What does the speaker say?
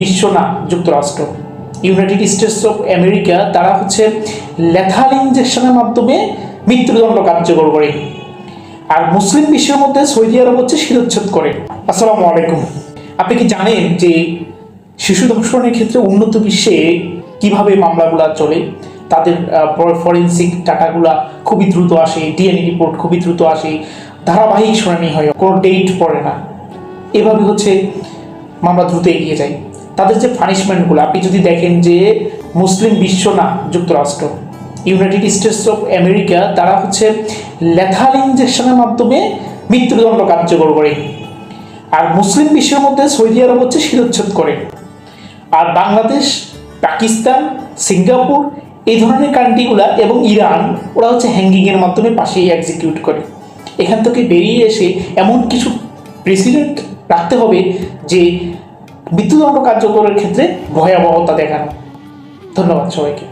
বিশ্ব না, যুক্তরাষ্ট্র, ইউনাইটেড স্টেটস অফ আমেরিকা, তারা হচ্ছে লেথাল ইনজেকশনের মাধ্যমে মৃত্যুদণ্ড কার্যকর করে। আর মুসলিম বিশ্বের মধ্যে সৌদি আরব হচ্ছে শিরোচ্ছেদ করে। আসসালামু আলাইকুম। আপনি কি জানেন যে শিশু ধর্ষণের ক্ষেত্রে উন্নত বিশ্বে কিভাবে মামলাগুলো চলে? তাদের ফরেন্সিক ডাটাগুলা খুবই দ্রুত আসে, ডিএনএ রিপোর্ট খুবই দ্রুত আসে, ধারাবাহিক শুনানি হয়, কোনো ডেট পড়ে না। এভাবে হচ্ছে মামলা দ্রুত এগিয়ে যায়। তাদের যে পানিশমেন্টগুলো আপনি যদি দেখেন যে মুসলিম বিশ্ব না, যুক্তরাষ্ট্র, ইউনাইটেড স্টেটস অফ আমেরিকা, তারা হচ্ছে লেথাল ইনজেকশনের মাধ্যমে মৃত্যুদণ্ড কার্যকর করে। আর মুসলিম বিশ্বের মধ্যে সৌদি আরব হচ্ছে শিরোচ্ছেদ করে। আর বাংলাদেশ, পাকিস্তান, সিঙ্গাপুর, এই ধরনের কান্ট্রিগুলা এবং ইরান, ওরা হচ্ছে হ্যাঙ্গিংয়ের মাধ্যমে পাশেই এক্সিকিউট করে। এখান থেকে বেরিয়ে এসে এমন কিছু প্রেসিডেন্ট রাখতে হবে যে মৃত্যুদণ্ড কার্যকরের ক্ষেত্রে ভয়াবহতা দেখানো। ধন্যবাদ সবাইকে।